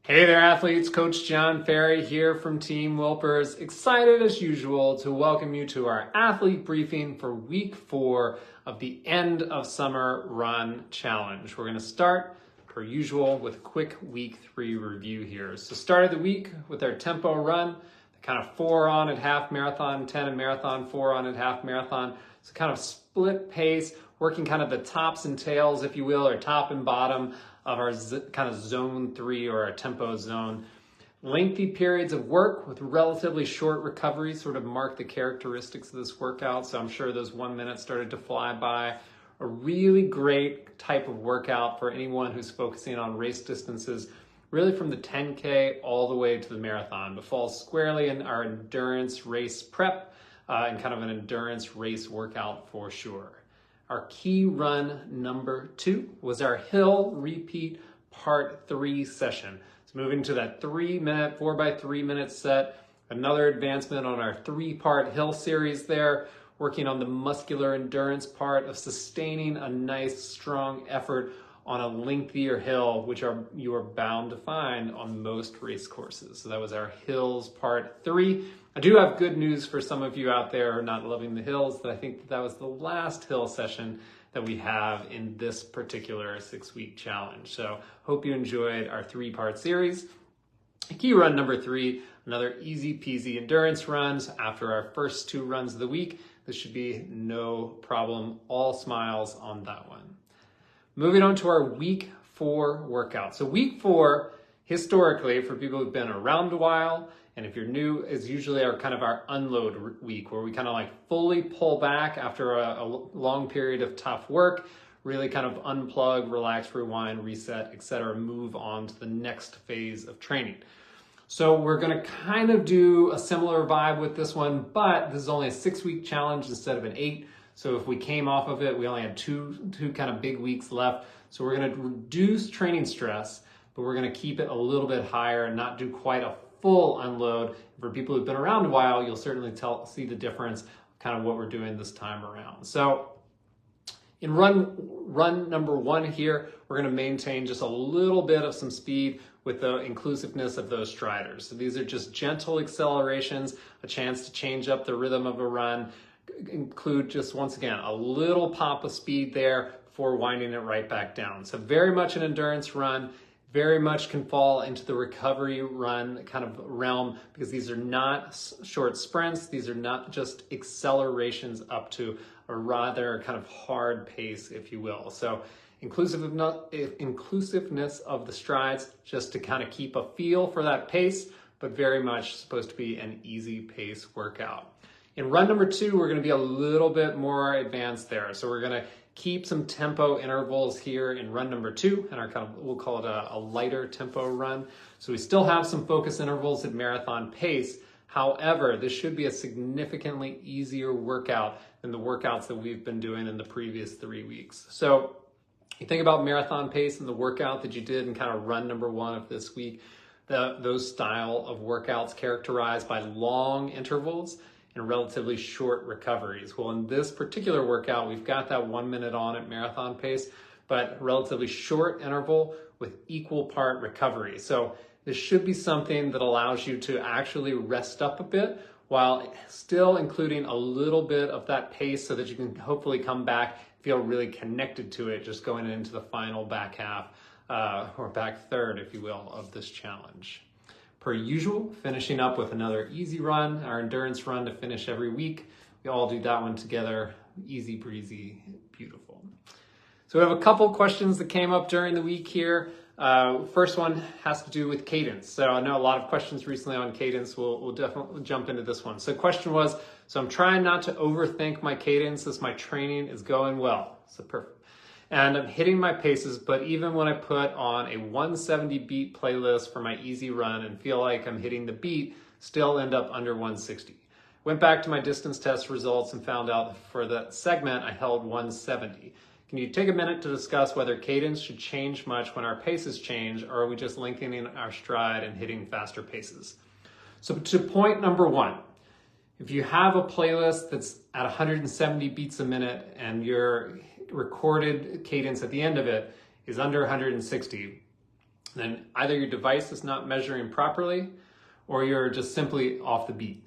Hey there, athletes. Coach John Ferry here from Team Wilpers. Excited as usual to welcome you to our athlete briefing for week 4 of the End of Summer Run Challenge. We're going to start, per usual, with a quick week 3 review here. So started the week with our tempo run, the kind of 4 on at half marathon, 10 and marathon, 4 on at half marathon. So kind of split pace, working kind of the tops and tails, if you will, or top and bottom of our kind of zone 3 or our tempo zone. Lengthy periods of work with relatively short recovery sort of mark the characteristics of this workout. So I'm sure those 1 minute started to fly by. A really great type of workout for anyone who's focusing on race distances, really from the 10K all the way to the marathon, but falls squarely in our endurance race prep and kind of an endurance race workout for sure. Our key run number 2 was our hill repeat part 3 session. So moving to that 3-minute, 4x3 minute set, another advancement on our 3-part hill series there, working on the muscular endurance part of sustaining a nice strong effort on a lengthier hill, which you are bound to find on most race courses. So that was our hills part 3. I do have good news for some of you out there who are not loving the hills, that I think that was the last hill session that we have in this particular 6-week challenge. So hope you enjoyed our 3-part series. Key run number 3, another easy peasy endurance runs after our first 2 runs of the week. This should be no problem, all smiles on that one. Moving on to our week 4 workout. So week 4, historically, for people who've been around a while, and if you're new, is usually our unload week, where we kind of like fully pull back after a long period of tough work, really kind of unplug, relax, rewind, reset, etc., move on to the next phase of training. So we're going to kind of do a similar vibe with this one, but this is only a 6-week challenge instead of an 8. So if we came off of it, we only had two kind of big weeks left. So we're going to reduce training stress, but we're going to keep it a little bit higher and not do quite a full unload. For people who've been around a while, you'll certainly see the difference, kind of what we're doing this time around. So in run number 1 here, we're going to maintain just a little bit of some speed with the inclusiveness of those striders. So these are just gentle accelerations, a chance to change up the rhythm of a run, include just, once again, a little pop of speed there before winding it right back down. So very much an endurance run, very much can fall into the recovery run kind of realm, because these are not short sprints. These are not just accelerations up to a rather kind of hard pace, if you will. So inclusiveness of the strides, just to kind of keep a feel for that pace, but very much supposed to be an easy pace workout. In run number 2, we're going to be a little bit more advanced there. So we're going to keep some tempo intervals here in run number 2, and we'll call it a lighter tempo run. So we still have some focus intervals at marathon pace. However, this should be a significantly easier workout than the workouts that we've been doing in the previous 3 weeks. So you think about marathon pace and the workout that you did in kind of run number 1 of this week, those style of workouts characterized by long intervals and relatively short recoveries. Well, in this particular workout, we've got that 1 minute on at marathon pace, but relatively short interval with equal part recovery. So this should be something that allows you to actually rest up a bit while still including a little bit of that pace, so that you can hopefully come back, feel really connected to it, just going into the final back half or back third, if you will, of this challenge. Per usual, finishing up with another easy run, our endurance run to finish every week. We all do that one together. Easy breezy, beautiful. So we have a couple questions that came up during the week here. First one has to do with cadence. So I know a lot of questions recently on cadence. We'll definitely jump into this one. So the question was, so I'm trying not to overthink my cadence as my training is going well. So perfect. And I'm hitting my paces, but even when I put on a 170 beat playlist for my easy run and feel like I'm hitting the beat, still end up under 160. Went back to my distance test results and found out for that segment I held 170. Can you take a minute to discuss whether cadence should change much when our paces change, or are we just lengthening our stride and hitting faster paces? So to point number 1, if you have a playlist that's at 170 beats a minute and your recorded cadence at the end of it is under 160, then either your device is not measuring properly or you're just simply off the beat,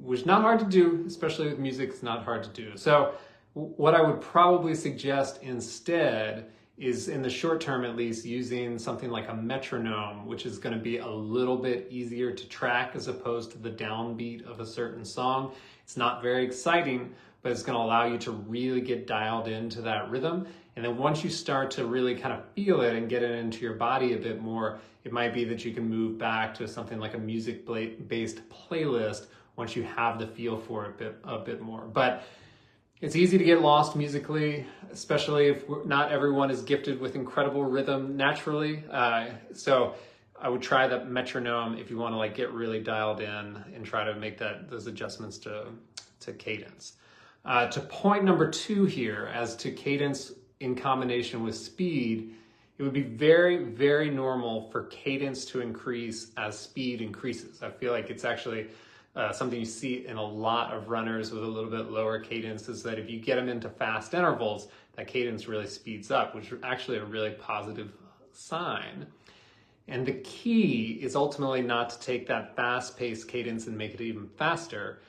which is not hard to do, especially with music. It's not hard to do. So what I would probably suggest instead is, in the short term at least, using something like a metronome, which is going to be a little bit easier to track as opposed to the downbeat of a certain song. It's not very exciting, but it's going to allow you to really get dialed into that rhythm. And then once you start to really kind of feel it and get it into your body a bit more, it might be that you can move back to something like a music-based playlist once you have the feel for it a bit more. But it's easy to get lost musically, especially if not everyone is gifted with incredible rhythm naturally. So I would try the metronome if you want to like get really dialed in and try to make those adjustments to cadence. To point number 2 here, as to cadence in combination with speed, it would be very, very normal for cadence to increase as speed increases. I feel like it's actually something you see in a lot of runners with a little bit lower cadence, is that if you get them into fast intervals, that cadence really speeds up, which is actually a really positive sign. And the key is ultimately not to take that fast-paced cadence and make it even faster.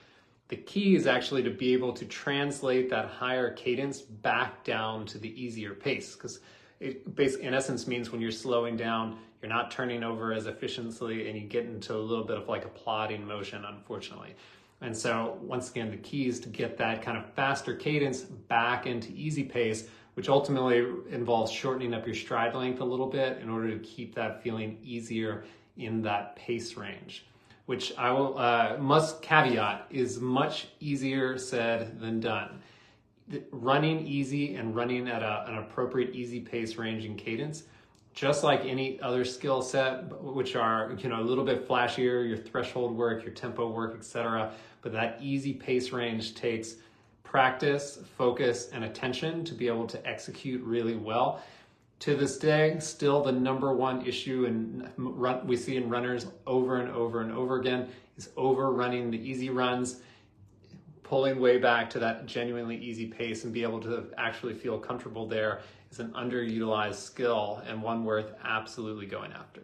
The key is actually to be able to translate that higher cadence back down to the easier pace, because it basically, in essence, means when you're slowing down, you're not turning over as efficiently and you get into a little bit of like a plodding motion, unfortunately. And so once again, the key is to get that kind of faster cadence back into easy pace, which ultimately involves shortening up your stride length a little bit in order to keep that feeling easier in that pace range, which I will must caveat is much easier said than done. Running easy and running at an appropriate easy pace range and cadence, just like any other skill set, which are a little bit flashier, your threshold work, your tempo work, etc. But that easy pace range takes practice, focus, and attention to be able to execute really well. To this day, still the number one issue we see in runners over and over and over again is overrunning the easy runs, pulling way back to that genuinely easy pace and be able to actually feel comfortable there is an underutilized skill and one worth absolutely going after.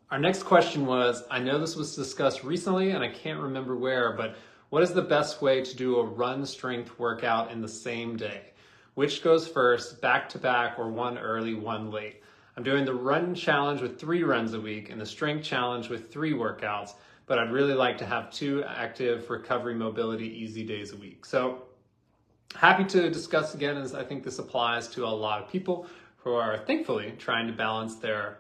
Our next question was, I know this was discussed recently and I can't remember where, but what is the best way to do a run strength workout in the same day? Which goes first, back to back, or one early, one late? I'm doing the run challenge with 3 runs a week and the strength challenge with 3 workouts, but I'd really like to have 2 active recovery mobility easy days a week. So happy to discuss again, as I think this applies to a lot of people who are thankfully trying to balance their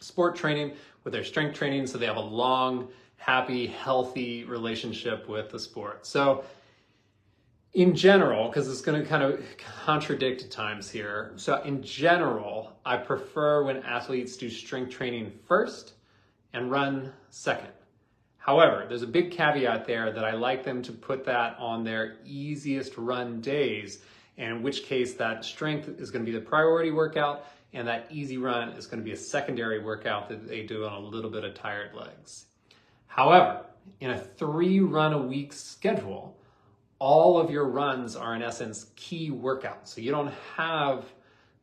sport training with their strength training so they have a long, happy, healthy relationship with the sport. So in general, because it's going to kind of contradict at times here. So in general, I prefer when athletes do strength training first and run second. However, there's a big caveat there that I like them to put that on their easiest run days, and in which case that strength is going to be the priority workout and that easy run is going to be a secondary workout that they do on a little bit of tired legs. However, in a 3 run a week schedule, all of your runs are in essence key workouts. So you don't have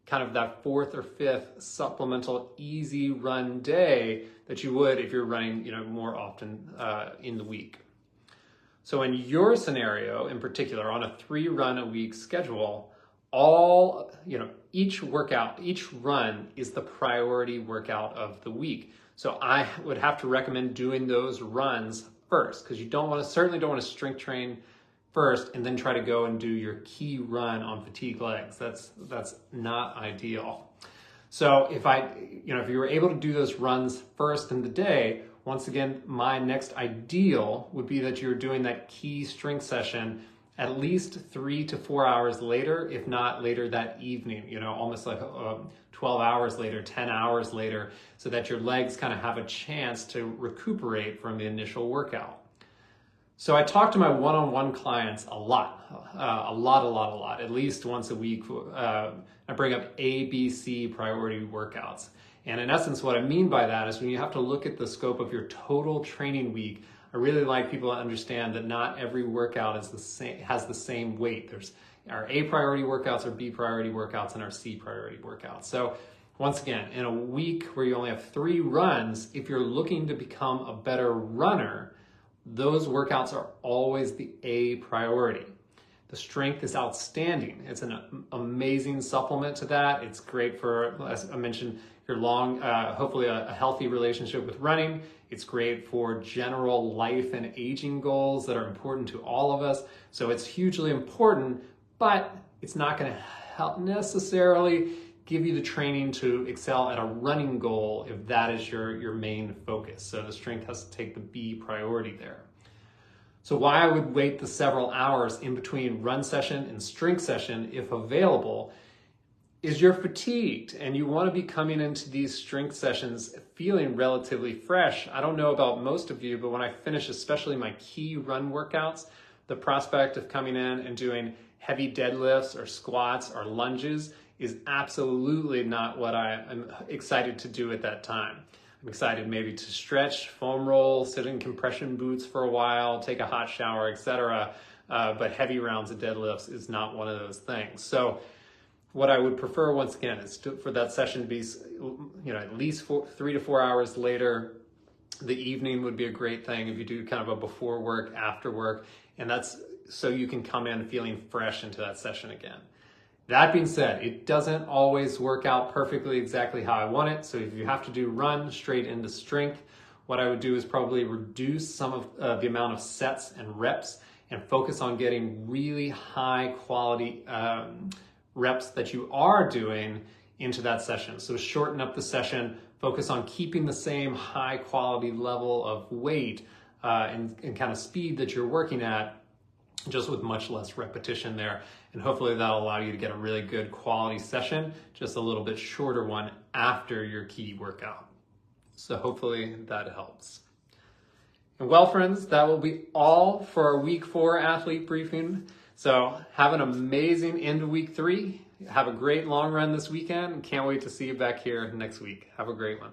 kind of that 4th or 5th supplemental easy run day that you would if you're running, more often in the week. So in your scenario in particular, on a 3 run a week schedule, each run is the priority workout of the week. So I would have to recommend doing those runs first, because you certainly don't want to strength train first and then try to go and do your key run on fatigue legs. That's not ideal. So if you were able to do those runs first in the day, once again, my next ideal would be that you're doing that key strength session at least 3 to 4 hours later, if not later that evening, almost like 12 hours later, 10 hours later, so that your legs kind of have a chance to recuperate from the initial workout. So I talk to my one-on-one clients a lot, at least once a week. I bring up A, B, C priority workouts. And in essence, what I mean by that is when you have to look at the scope of your total training week, I really like people to understand that not every workout has the same weight. There's our A priority workouts, our B priority workouts, and our C priority workouts. So Once again, in a week where you only have 3 runs, if you're looking to become a better runner, those workouts are always the A priority. The strength is outstanding. It's an amazing supplement to that. It's great for, as I mentioned, your hopefully a healthy relationship with running. It's great for general life and aging goals that are important to all of us. So it's hugely important, but it's not going to help necessarily give you the training to excel at a running goal if that is your main focus. So the strength has to take the B priority there. So why I would wait the several hours in between run session and strength session, if available, is you're fatigued and you want to be coming into these strength sessions feeling relatively fresh. I don't know about most of you, but when I finish, especially my key run workouts, the prospect of coming in and doing heavy deadlifts or squats or lunges is absolutely not what I am excited to do at that time. I'm excited maybe to stretch, foam roll, sit in compression boots for a while, take a hot shower, etc. But heavy rounds of deadlifts is not one of those things. So what I would prefer, once again, is for that session to be, at least 3 to 4 hours later. The evening would be a great thing if you do kind of a before work, after work, and that's so you can come in feeling fresh into that session again. That being said, it doesn't always work out perfectly exactly how I want it. So if you have to do run straight into strength, what I would do is probably reduce some of the amount of sets and reps and focus on getting really high quality reps that you are doing into that session. So shorten up the session, focus on keeping the same high quality level of weight and kind of speed that you're working at, just with much less repetition there. And hopefully that'll allow you to get a really good quality session, just a little bit shorter one after your key workout. So hopefully that helps. And well, friends, that will be all for our week 4 athlete briefing. So have an amazing end of week 3. Have a great long run this weekend, and can't wait to see you back here next week. Have a great one.